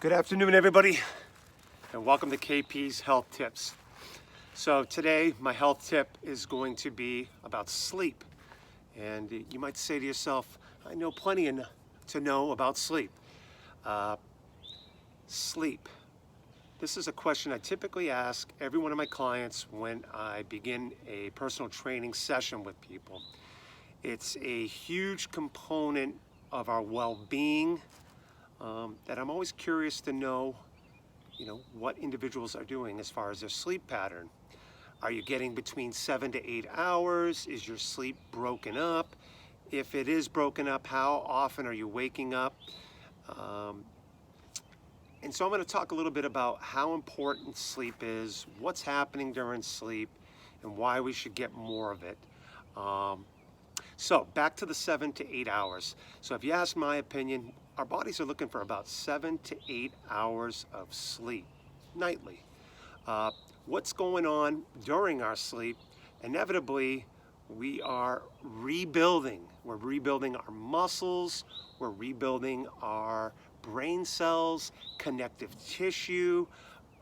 Good afternoon, everybody, and welcome to KP's Health Tips. So today, my health tip is going to be about sleep. And you might say to yourself, I know plenty to know about sleep. Sleep. This is a question I typically ask every one of my clients when I begin a personal training session with people. It's a huge component of our well-being that I'm always curious to know, what individuals are doing as far as their sleep pattern. Are you getting between 7 to 8 hours? Is your sleep broken up? If it is broken up, how often are you waking up? And so I'm going to talk a little bit about how important sleep is, what's happening during sleep, and why we should get more of it. So back to the 7 to 8 hours. So if you ask my opinion, our bodies are looking for about 7 to 8 hours of sleep nightly. What's going on during our sleep? Inevitably, we are rebuilding. We're rebuilding our muscles. We're rebuilding our brain cells, connective tissue,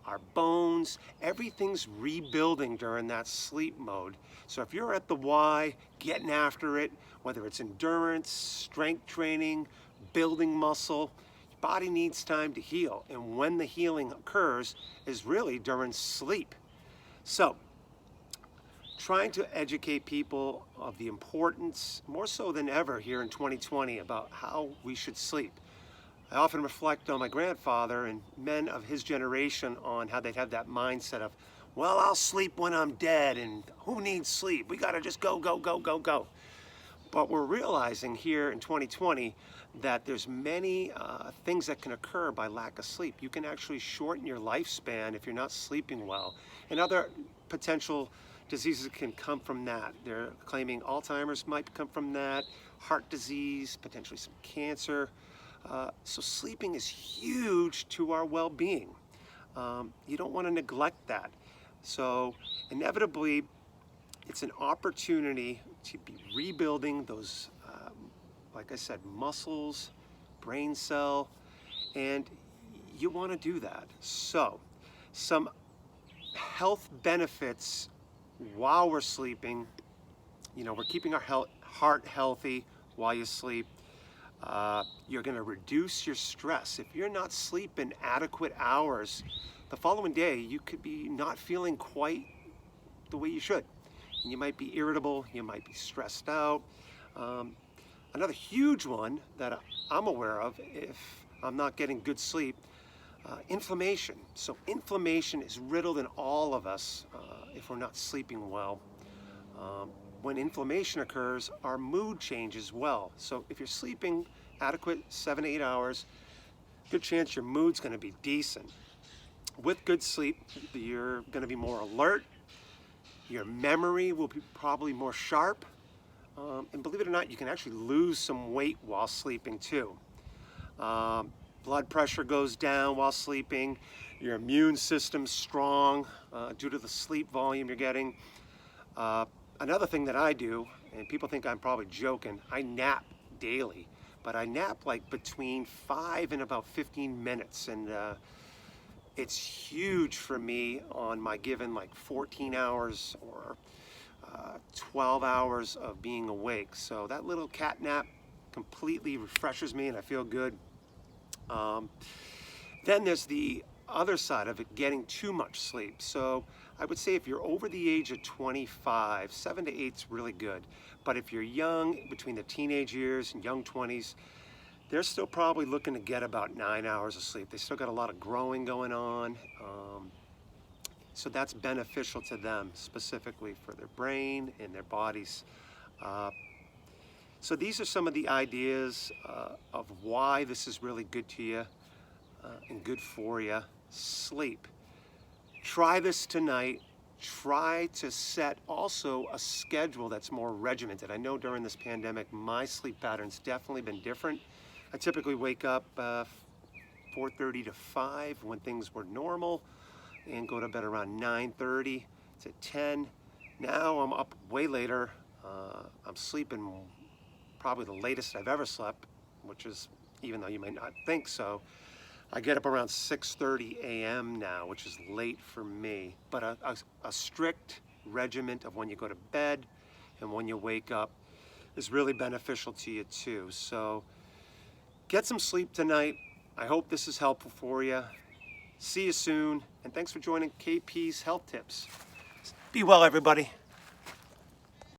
our bones. Everything's rebuilding during that sleep mode. So if you're at the Y, getting after it, whether it's endurance, strength training, building muscle, your body needs time to heal. And when the healing occurs is really during sleep. So trying to educate people of the importance, more so than ever here in 2020, about how we should sleep. I often reflect on my grandfather and men of his generation on how they'd have that mindset of, well, I'll sleep when I'm dead, and who needs sleep? We gotta just go, go, go, go, go. But we're realizing here in 2020 that there's many things that can occur by lack of sleep. You can actually shorten your lifespan if you're not sleeping well. And other potential diseases can come from that. They're claiming Alzheimer's might come from that, heart disease, potentially some cancer. So sleeping is huge to our well-being. You don't want to neglect that. So inevitably, it's an opportunity to be rebuilding those, like I said, muscles, brain cell, and you want to do that. So some health benefits while we're sleeping, we're keeping our heart healthy while you sleep. You're going to reduce your stress. If you're not sleeping adequate hours, the following day you could be not feeling quite the way you should. And you might be irritable, you might be stressed out. Another huge one that I'm aware of if I'm not getting good sleep, inflammation. So inflammation is riddled in all of us if we're not sleeping well. When inflammation occurs, our mood changes well. So if you're sleeping adequate 7 to 8 hours, good chance your mood's going to be decent. With good sleep, you're going to be more alert. Your memory will be probably more sharp. And believe it or not, you can actually lose some weight while sleeping too. Blood pressure goes down while sleeping. Your immune system's strong due to the sleep volume you're getting. Another thing that I do, and people think I'm probably joking, I nap daily, but I nap like between 5 and about 15 minutes, and it's huge for me on my given like 14 hours or 12 hours of being awake. So that little cat nap completely refreshes me and I feel good. Then there's the other side of it, getting too much sleep. So I would say if you're over the age of 25, 7 to 8 is really good. But if you're young, between the teenage years and young 20s, they're still probably looking to get about 9 hours of sleep. They still got a lot of growing going on. So that's beneficial to them, specifically for their brain and their bodies. So these are some of the ideas of why this is really good to you and good for you. Sleep. Try this tonight. Try to set also a schedule that's more regimented. I know during this pandemic, my sleep pattern's definitely been different. I typically wake up 4:30 to 5 when things were normal and go to bed around 9:30 to 10. Now I'm up way later. I'm sleeping probably the latest I've ever slept, which is, even though you may not think so, I get up around 6:30 a.m. now, which is late for me, but a strict regiment of when you go to bed and when you wake up is really beneficial to you too. So get some sleep tonight. I hope this is helpful for you. See you soon, and thanks for joining KP's Health Tips. Be well, everybody.